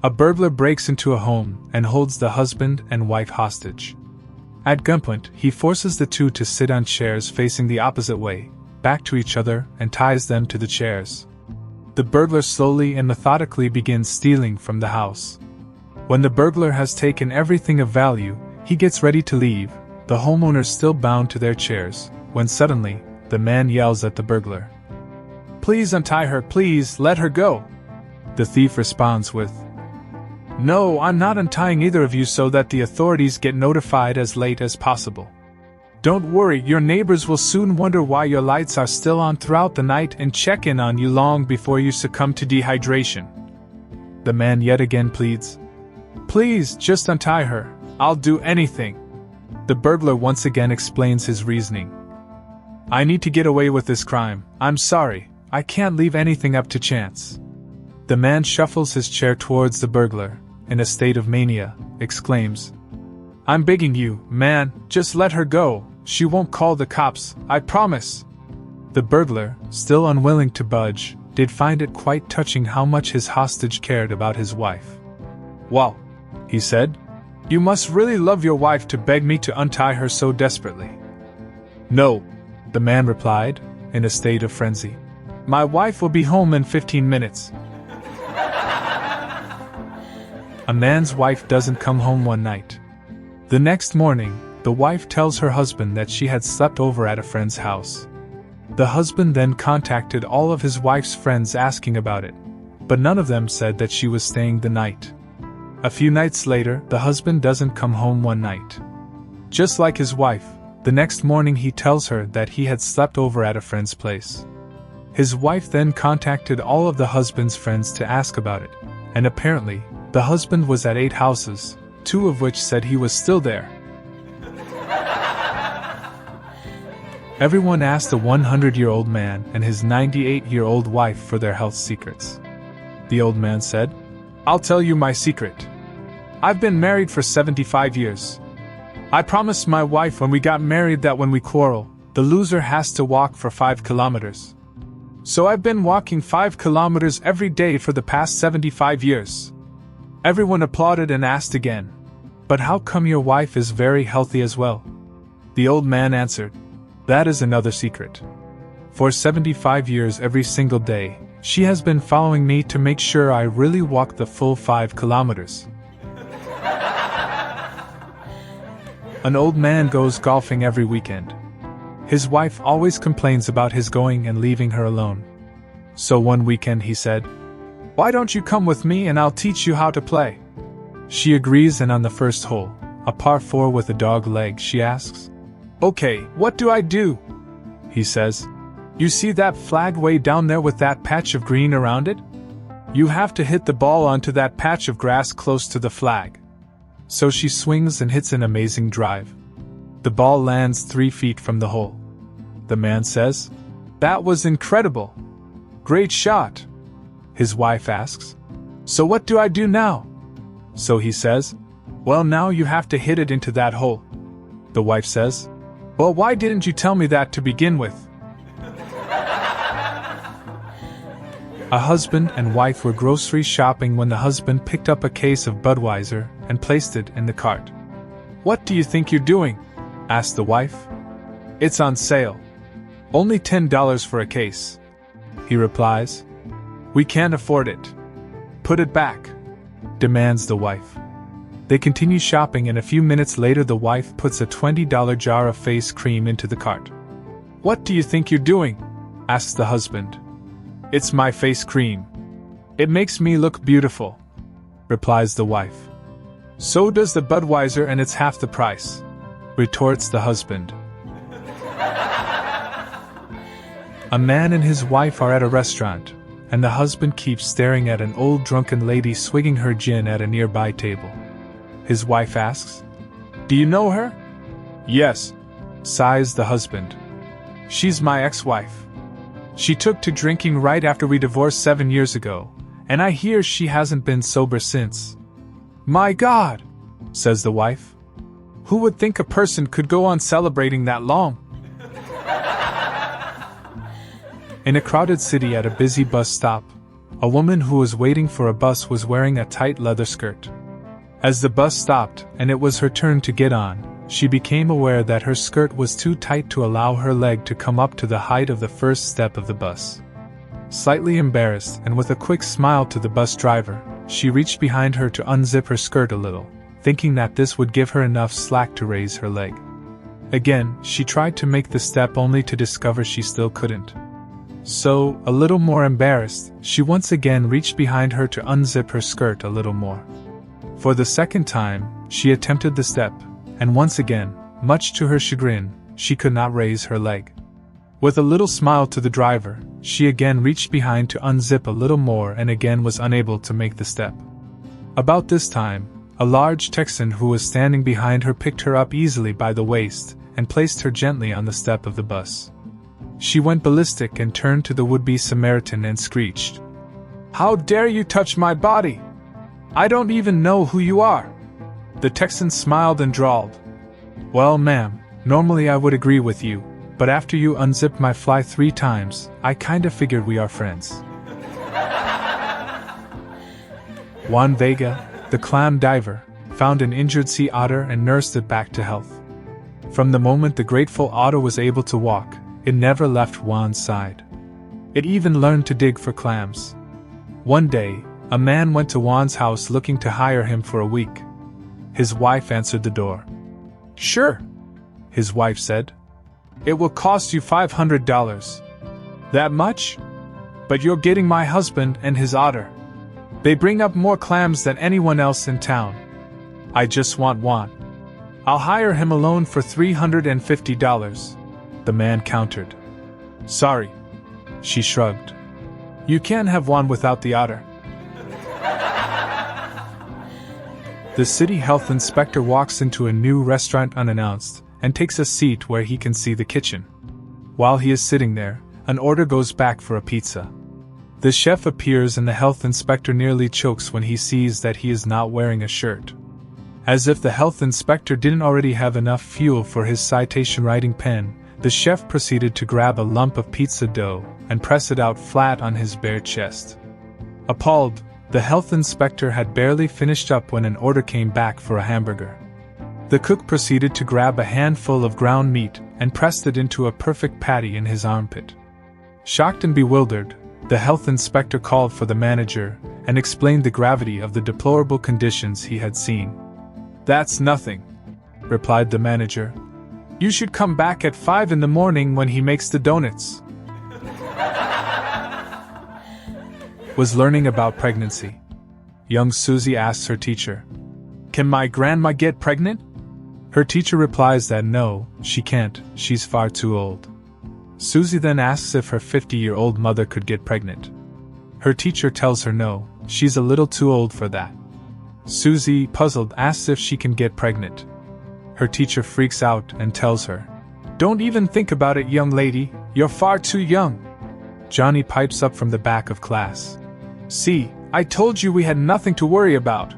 A burglar breaks into a home and holds the husband and wife hostage. At gunpoint, he forces the two to sit on chairs facing the opposite way, back to each other, and ties them to the chairs. The burglar slowly and methodically begins stealing from the house. When the burglar has taken everything of value, he gets ready to leave, the homeowners still bound to their chairs, when suddenly, the man yells at the burglar. "Please untie her, please, let her go." The thief responds with, "No, I'm not untying either of you so that the authorities get notified as late as possible. Don't worry, your neighbors will soon wonder why your lights are still on throughout the night and check in on you long before you succumb to dehydration." The man yet again pleads, "Please, just untie her, I'll do anything." The burglar once again explains his reasoning. "I need to get away with this crime, I'm sorry, I can't leave anything up to chance." The man shuffles his chair towards the burglar, in a state of mania, exclaims, "I'm begging you, man, just let her go, she won't call the cops, I promise." The burglar, still unwilling to budge, did find it quite touching how much his hostage cared about his wife. "Well," he said, "you must really love your wife to beg me to untie her so desperately." "No," the man replied, in a state of frenzy. "My wife will be home in 15 minutes. A man's wife doesn't come home one night. The next morning, the wife tells her husband that she had slept over at a friend's house. The husband then contacted all of his wife's friends asking about it, but none of them said that she was staying the night. A few nights later, the husband doesn't come home one night. Just like his wife, the next morning he tells her that he had slept over at a friend's place. His wife then contacted all of the husband's friends to ask about it, and apparently, the husband was at 8 houses, 2 of which said he was still there. Everyone asked the 100-year-old man and his 98-year-old wife for their health secrets. The old man said, "I'll tell you my secret. I've been married for 75 years. I promised my wife when we got married that when we quarrel, the loser has to walk for 5 kilometers. So I've been walking 5 kilometers every day for the past 75 years. Everyone applauded and asked again, "But how come your wife is very healthy as well?" The old man answered, "That is another secret. For 75 years every single day, she has been following me to make sure I really walk the full 5 kilometers. An old man goes golfing every weekend. His wife always complains about his going and leaving her alone. So one weekend he said, "Why don't you come with me and I'll teach you how to play?" She agrees, and on the first hole, a par 4 with a dog leg, she asks, "Okay, what do I do?" He says, "You see that flag way down there with that patch of green around it? You have to hit the ball onto that patch of grass close to the flag." So she swings and hits an amazing drive. The ball lands 3 feet from the hole. The man says, "That was incredible. Great shot." His wife asks, "So what do I do now?" So he says, "Well, now you have to hit it into that hole." The wife says, "Well, why didn't you tell me that to begin with?" A husband and wife were grocery shopping when the husband picked up a case of Budweiser and placed it in the cart. "What do you think you're doing?" asked the wife. "It's on sale. Only $10 for a case." He replies, "We can't afford it. Put it back," demands the wife. They continue shopping, and a few minutes later the wife puts a $20 jar of face cream into the cart. "What do you think you're doing?" asks the husband. "It's my face cream. It makes me look beautiful," replies the wife. "So does the Budweiser and it's half the price," retorts the husband. A man and his wife are at a restaurant, and the husband keeps staring at an old drunken lady swigging her gin at a nearby table. His wife asks, "Do you know her?" "Yes," sighs the husband. "She's my ex-wife. She took to drinking right after we divorced 7 years ago, and I hear she hasn't been sober since." "My God," says the wife. "Who would think a person could go on celebrating that long?" In a crowded city at a busy bus stop, A woman who was waiting for a bus was wearing a tight leather skirt. As the bus stopped and it was her turn to get on, she became aware that her skirt was too tight to allow her leg to come up to the height of the first step of the bus. Slightly embarrassed and with a quick smile to the bus driver, she reached behind her to unzip her skirt a little, thinking that this would give her enough slack to raise her leg. Again, she tried to make the step only to discover she still couldn't. So, a little more embarrassed, she once again reached behind her to unzip her skirt a little more. For the second time, she attempted the step, and once again, much to her chagrin, she could not raise her leg. With a little smile to the driver, she again reached behind to unzip a little more and again was unable to make the step. About this time, a large Texan who was standing behind her picked her up easily by the waist and placed her gently on the step of the bus. She went ballistic and turned to the would-be Samaritan and screeched, "How dare you touch my body? I don't even know who you are." The Texan smiled and drawled, "Well, ma'am, normally I would agree with you, but after you unzipped my fly 3 times, I kinda figured we are friends." Juan Vega, the clam diver, found an injured sea otter and nursed it back to health. From the moment the grateful otter was able to walk, it never left Juan's side. It even learned to dig for clams. One day, a man went to Juan's house looking to hire him for a week. His wife answered the door. "Sure," his wife said. "It will cost you $500. "That much? But you're getting my husband and his otter. They bring up more clams than anyone else in town. I just want one. I'll hire him alone for $350, the man countered. "Sorry," she shrugged. "You can't have one without the otter." The city health inspector walks into a new restaurant unannounced and takes a seat where he can see the kitchen. While he is sitting there, an order goes back for a pizza. The chef appears and the health inspector nearly chokes when he sees that he is not wearing a shirt. As if the health inspector didn't already have enough fuel for his citation writing pen, the chef proceeded to grab a lump of pizza dough and press it out flat on his bare chest. Appalled, the health inspector had barely finished up when an order came back for a hamburger. The cook proceeded to grab a handful of ground meat and pressed it into a perfect patty in his armpit. Shocked and bewildered, the health inspector called for the manager and explained the gravity of the deplorable conditions he had seen. "That's nothing," replied the manager. "You should come back at 5 in the morning when he makes the donuts." Was learning about pregnancy. Young Susie asks her teacher, "Can my grandma get pregnant?" Her teacher replies that no, she can't, she's far too old. Susie then asks if her 50-year-old mother could get pregnant. Her teacher tells her no, she's a little too old for that. Susie, puzzled, asks if she can get pregnant. Her teacher freaks out and tells her, "Don't even think about it, young lady, you're far too young." Johnny pipes up from the back of class. "See, I told you we had nothing to worry about."